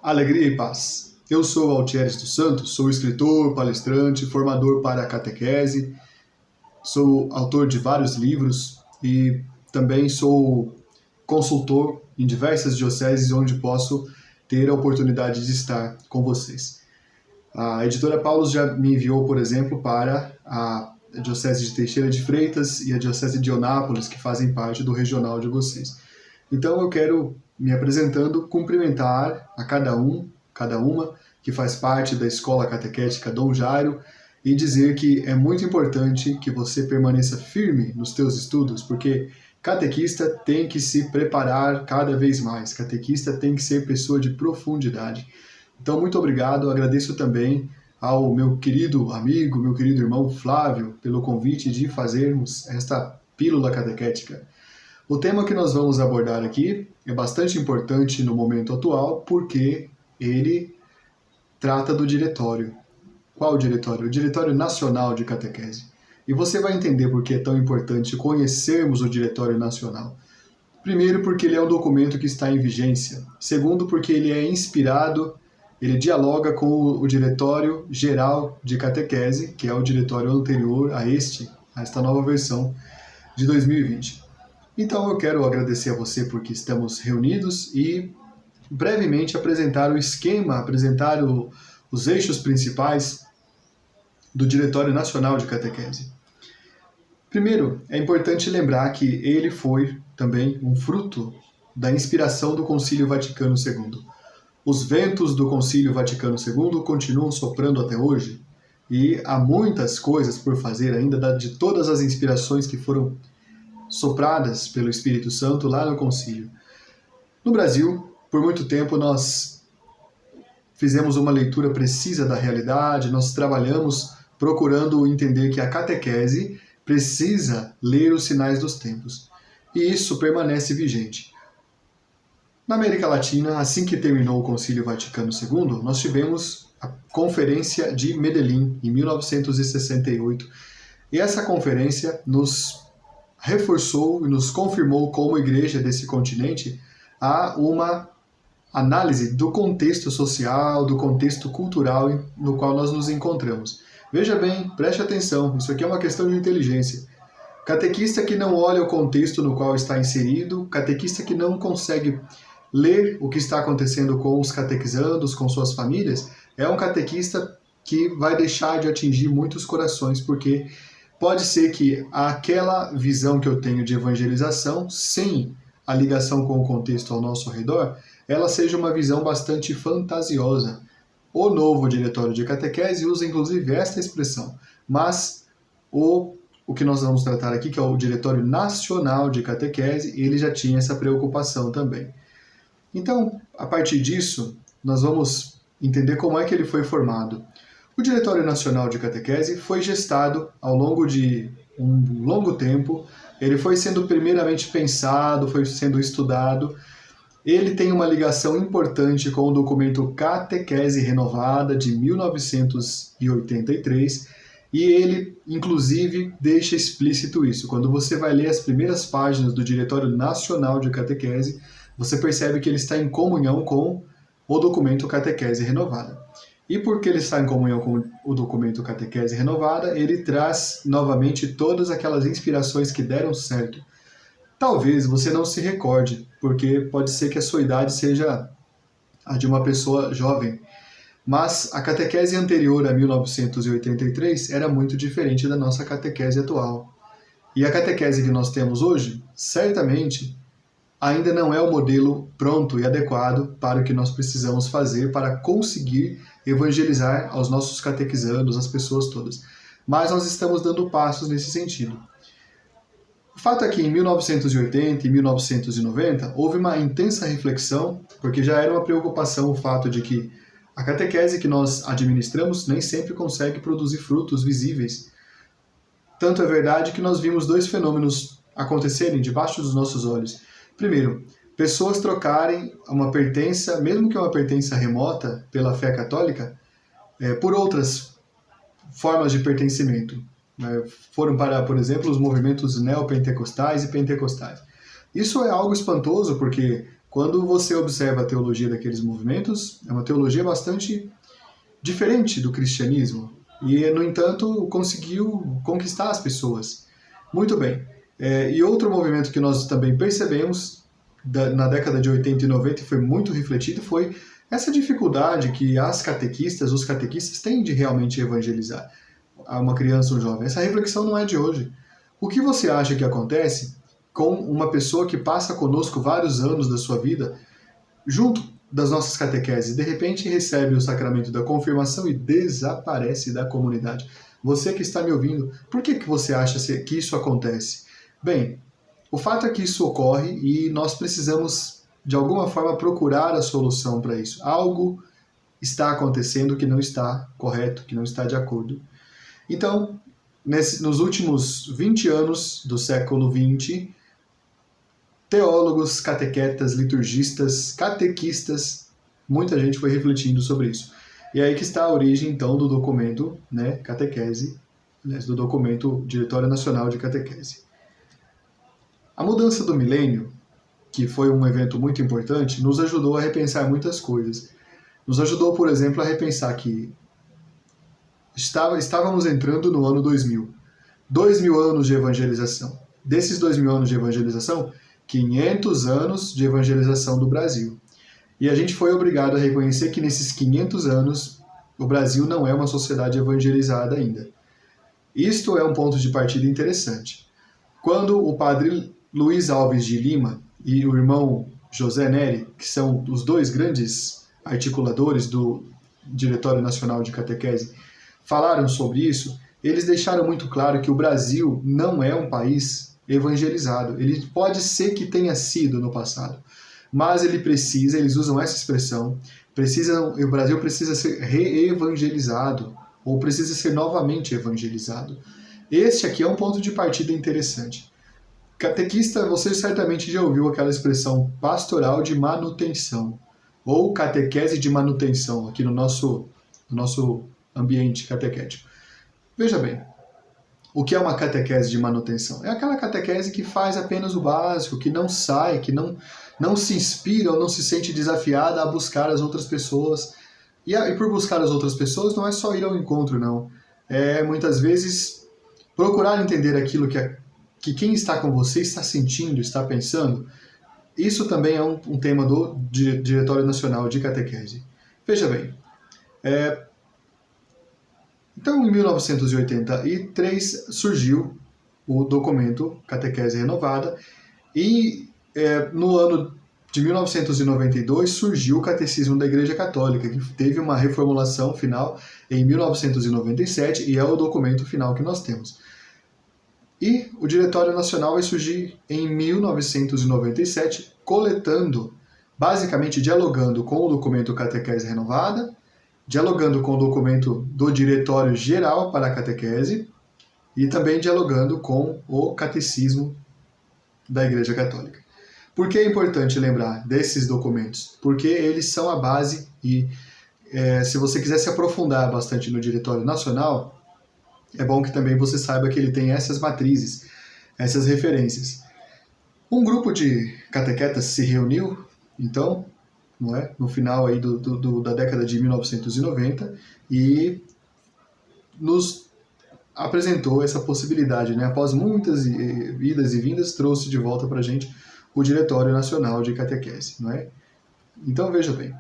Alegria e paz. Eu sou Altieres dos Santos, sou escritor, palestrante, formador para a catequese, sou autor de vários livros e também sou consultor em diversas dioceses onde posso ter a oportunidade de estar com vocês. A editora Paulus já me enviou, por exemplo, para a diocese de Teixeira de Freitas e a diocese de Eunápolis, que fazem parte do regional de vocês. Então eu quero, me apresentando, cumprimentar a cada uma que faz parte da Escola Catequética Dom Jairo e dizer que é muito importante que você permaneça firme nos teus estudos, porque catequista tem que se preparar cada vez mais, catequista tem que ser pessoa de profundidade. Então, muito obrigado, agradeço também ao meu querido amigo, meu querido irmão Flávio, pelo convite de fazermos esta pílula catequética. O tema que nós vamos abordar aqui é bastante importante no momento atual, porque ele trata do diretório. Qual o diretório? O Diretório Nacional de Catequese. E você vai entender por que é tão importante conhecermos o Diretório Nacional. Primeiro, porque ele é um documento que está em vigência. Segundo, porque ele é inspirado, ele dialoga com o Diretório Geral de Catequese, que é o diretório anterior a esta nova versão de 2020. Então eu quero agradecer a você porque estamos reunidos e brevemente apresentar o esquema, apresentar os eixos principais do Diretório Nacional de Catequese. Primeiro, é importante lembrar que ele foi também um fruto da inspiração do Concílio Vaticano II. Os ventos do Concílio Vaticano II continuam soprando até hoje e há muitas coisas por fazer ainda de todas as inspirações que foram sopradas pelo Espírito Santo lá no Concílio. No Brasil, por muito tempo nós fizemos uma leitura precisa da realidade, nós trabalhamos procurando entender que a catequese precisa ler os sinais dos tempos. E isso permanece vigente. Na América Latina, assim que terminou o Concílio Vaticano II, nós tivemos a Conferência de Medellín, em 1968. E essa conferência nos reforçou e nos confirmou como igreja desse continente a uma análise do contexto social, do contexto cultural no qual nós nos encontramos. Veja bem, preste atenção, isso aqui é uma questão de inteligência. Catequista que não olha o contexto no qual está inserido, catequista que não consegue ler o que está acontecendo com os catequizandos, com suas famílias, é um catequista que vai deixar de atingir muitos corações, porque pode ser que aquela visão que eu tenho de evangelização, sem a ligação com o contexto ao nosso redor, ela seja uma visão bastante fantasiosa. O novo diretório de catequese usa inclusive esta expressão, mas o que nós vamos tratar aqui, que é o Diretório Nacional de Catequese, ele já tinha essa preocupação também. Então, a partir disso, nós vamos entender como é que ele foi formado. O Diretório Nacional de Catequese foi gestado ao longo de um longo tempo, ele foi sendo primeiramente pensado, foi sendo estudado. Ele tem uma ligação importante com o documento Catequese Renovada, de 1983, e ele, inclusive, deixa explícito isso. Quando você vai ler as primeiras páginas do Diretório Nacional de Catequese, você percebe que ele está em comunhão com o documento Catequese Renovada. E porque ele está em comunhão com o documento Catequese Renovada, ele traz novamente todas aquelas inspirações que deram certo. Talvez você não se recorde, porque pode ser que a sua idade seja a de uma pessoa jovem. Mas a catequese anterior a 1983 era muito diferente da nossa catequese atual. E a catequese que nós temos hoje, certamente, ainda não é o modelo pronto e adequado para o que nós precisamos fazer para conseguir evangelizar aos nossos catequizandos, as pessoas todas. Mas nós estamos dando passos nesse sentido. O fato é que em 1980 e 1990 houve uma intensa reflexão, porque já era uma preocupação o fato de que a catequese que nós administramos nem sempre consegue produzir frutos visíveis. Tanto é verdade que nós vimos dois fenômenos acontecerem debaixo dos nossos olhos. Primeiro, pessoas trocarem uma pertença, mesmo que uma pertença remota pela fé católica, por outras formas de pertencimento. Foram para, por exemplo, os movimentos neopentecostais e pentecostais. Isso é algo espantoso, porque quando você observa a teologia daqueles movimentos, é uma teologia bastante diferente do cristianismo. E, no entanto, conseguiu conquistar as pessoas. Muito bem. E outro movimento que nós também percebemos na década de 80 e 90 e foi muito refletido foi essa dificuldade que os catequistas têm de realmente evangelizar a uma criança ou um jovem. Essa reflexão não é de hoje. O que você acha que acontece com uma pessoa que passa conosco vários anos da sua vida, junto das nossas catequeses, de repente recebe o sacramento da confirmação e desaparece da comunidade? Você que está me ouvindo, por que você acha que isso acontece? Bem, o fato é que isso ocorre e nós precisamos, de alguma forma, procurar a solução para isso. Algo está acontecendo que não está correto, que não está de acordo. Então, nos últimos 20 anos do século XX, teólogos, catequetas, liturgistas, catequistas, muita gente foi refletindo sobre isso. E aí que está a origem, então, do documento, Catequese, do documento Diretório Nacional de Catequese. A mudança do milênio, que foi um evento muito importante, nos ajudou a repensar muitas coisas. Nos ajudou, por exemplo, a repensar que estávamos entrando no ano 2000. 2000 anos de evangelização. Desses 2000 anos de evangelização, 500 anos de evangelização do Brasil. E a gente foi obrigado a reconhecer que nesses 500 anos o Brasil não é uma sociedade evangelizada ainda. Isto é um ponto de partida interessante. Quando o padre Luiz Alves de Lima e o irmão José Neri, que são os dois grandes articuladores do Diretório Nacional de Catequese, falaram sobre isso, eles deixaram muito claro que o Brasil não é um país evangelizado. Ele pode ser que tenha sido no passado, mas eles usam essa expressão, o Brasil precisa ser reevangelizado, ou precisa ser novamente evangelizado. Este aqui é um ponto de partida interessante. Catequista, você certamente já ouviu aquela expressão pastoral de manutenção, ou catequese de manutenção, aqui no nosso ambiente catequético. Veja bem, o que é uma catequese de manutenção? É aquela catequese que faz apenas o básico, que não sai, que não se inspira ou não se sente desafiada a buscar as outras pessoas. E por buscar as outras pessoas não é só ir ao encontro, não. É muitas vezes procurar entender aquilo que quem está com você está sentindo, está pensando. Isso também é um tema do Diretório Nacional de Catequese. Veja bem, então em 1983 surgiu o documento Catequese Renovada e no ano de 1992 surgiu o Catecismo da Igreja Católica, que teve uma reformulação final em 1997 e é o documento final que nós temos. E o Diretório Nacional vai surgir em 1997, basicamente dialogando com o documento Catequese Renovada, dialogando com o documento do Diretório Geral para a Catequese e também dialogando com o Catecismo da Igreja Católica. Por que é importante lembrar desses documentos? Porque eles são a base e se você quiser se aprofundar bastante no Diretório Nacional, é bom que também você saiba que ele tem essas matrizes, essas referências. Um grupo de catequetas se reuniu, então, no final aí da década de 1990 e nos apresentou essa possibilidade. Após muitas idas e vindas, trouxe de volta para a gente o Diretório Nacional de Catequese. Então, veja bem,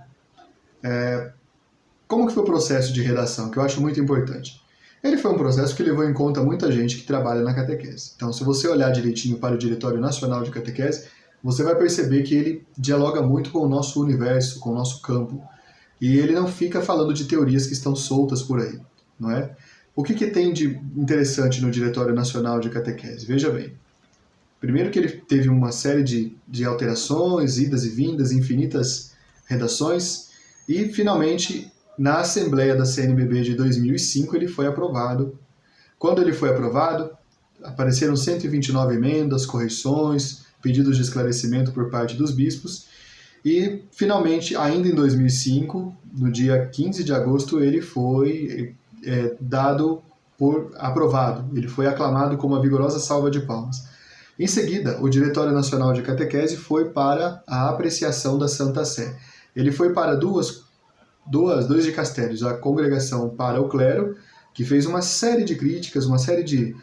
como que foi o processo de redação, que eu acho muito importante. Ele foi um processo que levou em conta muita gente que trabalha na catequese. Então, se você olhar direitinho para o Diretório Nacional de Catequese, você vai perceber que ele dialoga muito com o nosso universo, com o nosso campo. E ele não fica falando de teorias que estão soltas por aí, não é? O que tem de interessante no Diretório Nacional de Catequese? Veja bem. Primeiro que ele teve uma série de alterações, idas e vindas, infinitas redações, e, finalmente, na Assembleia da CNBB de 2005, ele foi aprovado. Quando ele foi aprovado, apareceram 129 emendas, correções, pedidos de esclarecimento por parte dos bispos, e, finalmente, ainda em 2005, no dia 15 de agosto, ele foi dado por aprovado. Ele foi aclamado com uma vigorosa salva de palmas. Em seguida, o Diretório Nacional de Catequese foi para a apreciação da Santa Sé. Ele foi para dois dicastérios, a Congregação para o Clero, que fez uma série de críticas, uma série de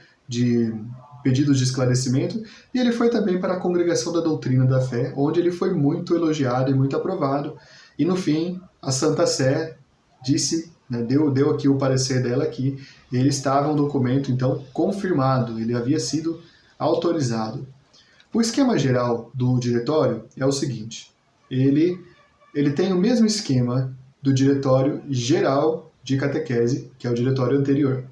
pedidos de esclarecimento, e ele foi também para a Congregação da Doutrina da Fé, onde ele foi muito elogiado e muito aprovado, e no fim, a Santa Sé disse, né, deu aqui o parecer dela que ele estava um documento, então, confirmado, ele havia sido autorizado. O esquema geral do diretório é o seguinte, ele tem o mesmo esquema do Diretório Geral de Catequese, que é o diretório anterior.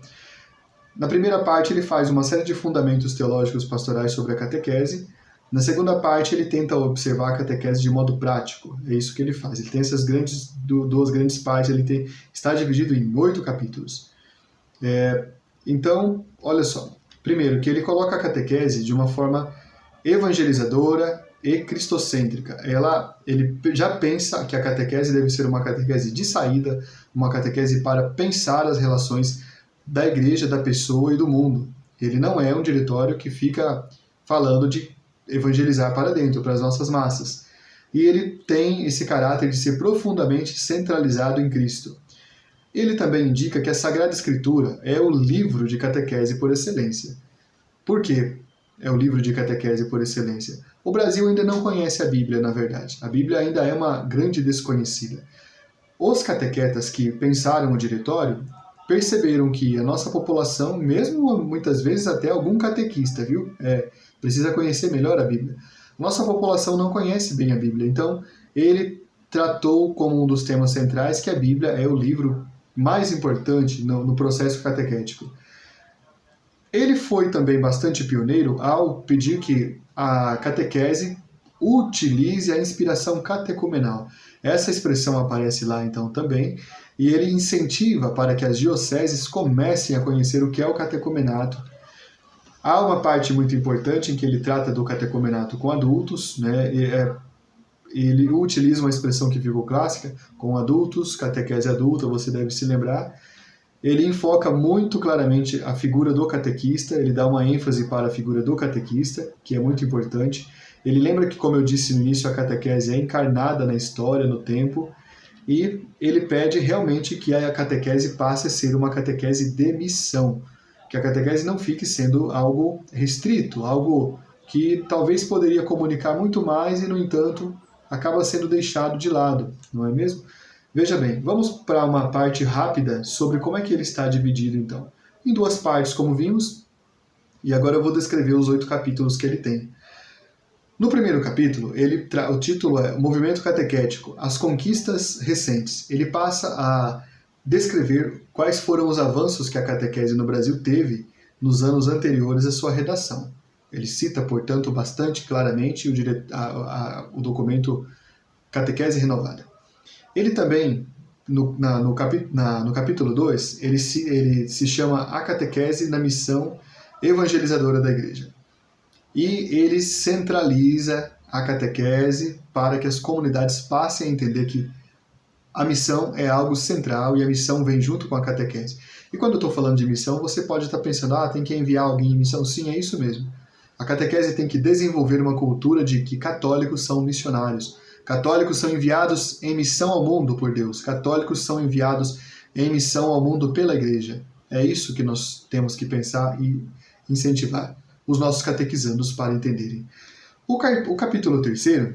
Na primeira parte, ele faz uma série de fundamentos teológicos pastorais sobre a catequese. Na segunda parte, ele tenta observar a catequese de modo prático. É isso que ele faz. Ele tem essas duas grandes partes, está dividido em 8 capítulos. Então, olha só. Primeiro, que ele coloca a catequese de uma forma evangelizadora e cristocêntrica. Ele já pensa que a catequese deve ser uma catequese de saída, uma catequese para pensar as relações da igreja, da pessoa e do mundo. Ele não é um diretório que fica falando de evangelizar para dentro, para as nossas massas. E ele tem esse caráter de ser profundamente centralizado em Cristo. Ele também indica que a Sagrada Escritura é o livro de catequese por excelência. Por quê? É o livro de catequese por excelência. O Brasil ainda não conhece a Bíblia, na verdade. A Bíblia ainda é uma grande desconhecida. Os catequetas que pensaram o diretório perceberam que a nossa população, mesmo muitas vezes até algum catequista, precisa conhecer melhor a Bíblia. Nossa população não conhece bem a Bíblia, então ele tratou como um dos temas centrais que a Bíblia é o livro mais importante no processo catequético. Ele foi também bastante pioneiro ao pedir que a catequese utilize a inspiração catecumenal. Essa expressão aparece lá então também, e ele incentiva para que as dioceses comecem a conhecer o que é o catecumenato. Há uma parte muito importante em que ele trata do catecumenato com adultos, né? Ele utiliza uma expressão que ficou clássica, com adultos, catequese adulta, você deve se lembrar. Ele enfoca muito claramente a figura do catequista, ele dá uma ênfase para a figura do catequista, que é muito importante. Ele lembra que, como eu disse no início, a catequese é encarnada na história, no tempo, e ele pede realmente que a catequese passe a ser uma catequese de missão, que a catequese não fique sendo algo restrito, algo que talvez poderia comunicar muito mais e, no entanto, acaba sendo deixado de lado, não é mesmo? Veja bem, vamos para uma parte rápida sobre como é que ele está dividido, então. Em 2 partes, como vimos, e agora eu vou descrever os 8 capítulos que ele tem. No primeiro capítulo, o título é Movimento Catequético, as conquistas recentes. Ele passa a descrever quais foram os avanços que a catequese no Brasil teve nos anos anteriores à sua redação. Ele cita, portanto, bastante claramente o documento Catequese Renovada. Ele também, no capítulo 2, ele se chama A Catequese na Missão Evangelizadora da Igreja. E ele centraliza a catequese para que as comunidades passem a entender que a missão é algo central e a missão vem junto com a catequese. E quando eu estou falando de missão, você pode estar pensando, tem que enviar alguém em missão. Sim, é isso mesmo. A catequese tem que desenvolver uma cultura de que católicos são missionários. Católicos são enviados em missão ao mundo por Deus. Católicos são enviados em missão ao mundo pela Igreja. É isso que nós temos que pensar e incentivar os nossos catequizandos para entenderem. O capítulo 3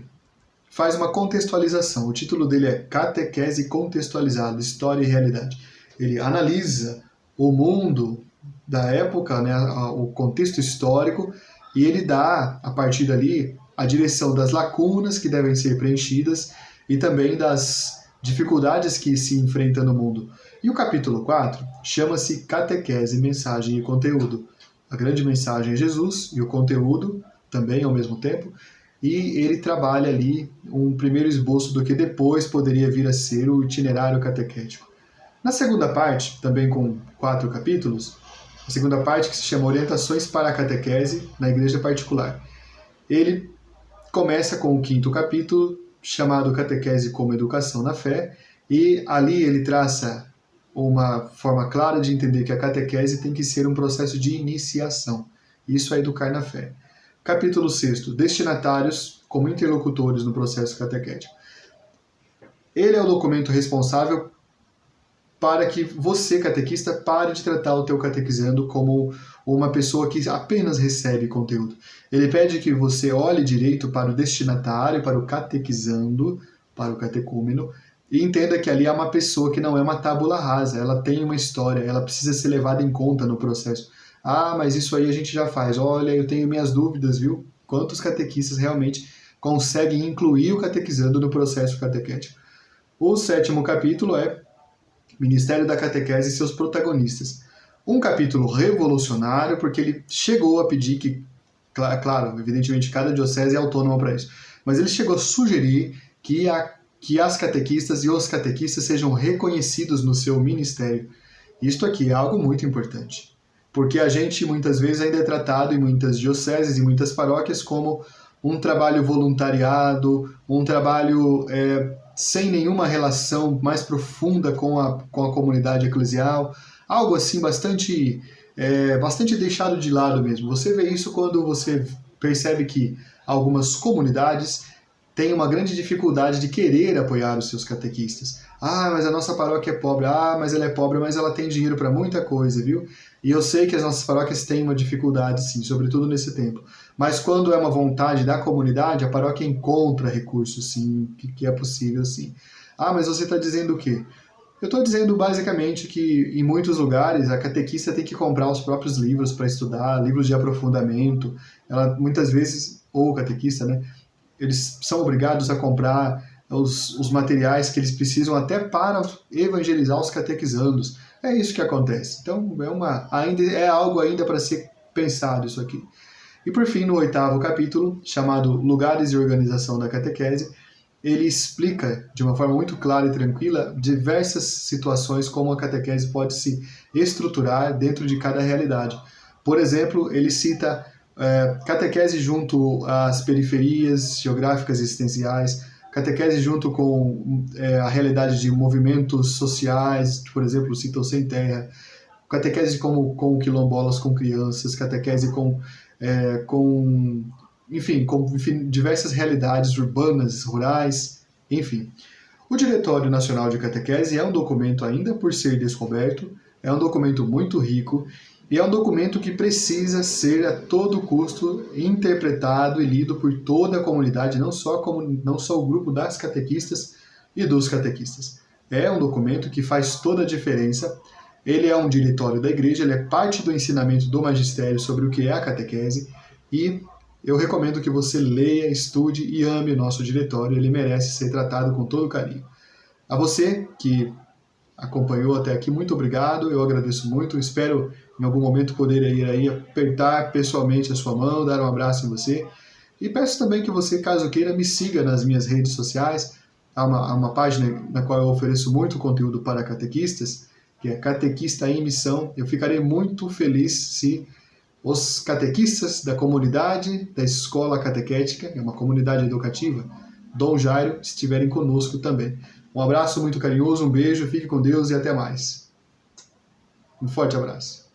faz uma contextualização. O título dele é Catequese Contextualizada, História e Realidade. Ele analisa o mundo da época, né, o contexto histórico, e ele dá, a partir dali, a direção das lacunas que devem ser preenchidas e também das dificuldades que se enfrenta no mundo. E o capítulo 4 chama-se Catequese, Mensagem e Conteúdo. A grande mensagem é Jesus e o conteúdo também ao mesmo tempo, e ele trabalha ali um primeiro esboço do que depois poderia vir a ser o itinerário catequético. Na segunda parte, também com 4 capítulos, a segunda parte que se chama Orientações para a Catequese na Igreja Particular. Ele começa com o 5º capítulo, chamado Catequese como Educação na Fé, e ali ele traça uma forma clara de entender que a catequese tem que ser um processo de iniciação. Isso é educar na fé. Capítulo 6º, destinatários como interlocutores no processo catequético. Ele é o documento responsável para que você, catequista, pare de tratar o teu catequizando como uma pessoa que apenas recebe conteúdo. Ele pede que você olhe direito para o destinatário, para o catequizando, para o catecúmeno, e entenda que ali há uma pessoa que não é uma tábula rasa, ela tem uma história, ela precisa ser levada em conta no processo. Ah, mas isso aí a gente já faz. Olha, eu tenho minhas dúvidas, viu? Quantos catequistas realmente conseguem incluir o catequizando no processo catequético? O 7º capítulo é Ministério da Catequese e seus protagonistas. Um capítulo revolucionário, porque ele chegou a pedir que, claro, evidentemente cada diocese é autônoma para isso, mas ele chegou a sugerir que as catequistas e os catequistas sejam reconhecidos no seu ministério. Isto aqui é algo muito importante, porque a gente muitas vezes ainda é tratado em muitas dioceses e muitas paróquias como um trabalho voluntariado, um trabalho sem nenhuma relação mais profunda com a comunidade eclesial, algo assim bastante deixado de lado mesmo. Você vê isso quando você percebe que algumas comunidades têm uma grande dificuldade de querer apoiar os seus catequistas. Ah, mas a nossa paróquia é pobre. Ah, mas ela é pobre, mas ela tem dinheiro para muita coisa, viu? E eu sei que as nossas paróquias têm uma dificuldade, sim, sobretudo nesse tempo. Mas quando é uma vontade da comunidade, a paróquia encontra recursos, sim, que é possível, sim. Ah, mas você está dizendo o quê? Eu estou dizendo basicamente que em muitos lugares a catequista tem que comprar os próprios livros para estudar, livros de aprofundamento. Ela muitas vezes, ou o catequista, né? Eles são obrigados a comprar os materiais que eles precisam até para evangelizar os catequizandos. É isso que acontece. Então, é algo ainda para ser pensado isso aqui. E por fim, no 8º capítulo, chamado Lugares e Organização da Catequese, ele explica de uma forma muito clara e tranquila diversas situações como a catequese pode se estruturar dentro de cada realidade. Por exemplo, ele cita catequese junto às periferias geográficas e existenciais, catequese junto com a realidade de movimentos sociais, por exemplo, cita o Sem Terra, catequese com quilombolas, com crianças, catequese com diversas realidades urbanas, rurais, enfim. O Diretório Nacional de Catequese é um documento ainda por ser descoberto, é um documento muito rico, e é um documento que precisa ser a todo custo interpretado e lido por toda a comunidade, não só o grupo das catequistas e dos catequistas. É um documento que faz toda a diferença. Ele é um diretório da igreja, ele é parte do ensinamento do magistério sobre o que é a catequese, e eu recomendo que você leia, estude e ame o nosso diretório, ele merece ser tratado com todo carinho. A você que acompanhou até aqui, muito obrigado, eu agradeço muito, espero em algum momento poder ir aí apertar pessoalmente a sua mão, dar um abraço em você, e peço também que você, caso queira, me siga nas minhas redes sociais. Há uma página na qual eu ofereço muito conteúdo para catequistas, que é Catequista em Missão. Eu ficarei muito feliz se os catequistas da comunidade da Escola Catequética, que é uma comunidade educativa, Dom Jairo, estiverem conosco também. Um abraço muito carinhoso, um beijo, fique com Deus e até mais. Um forte abraço.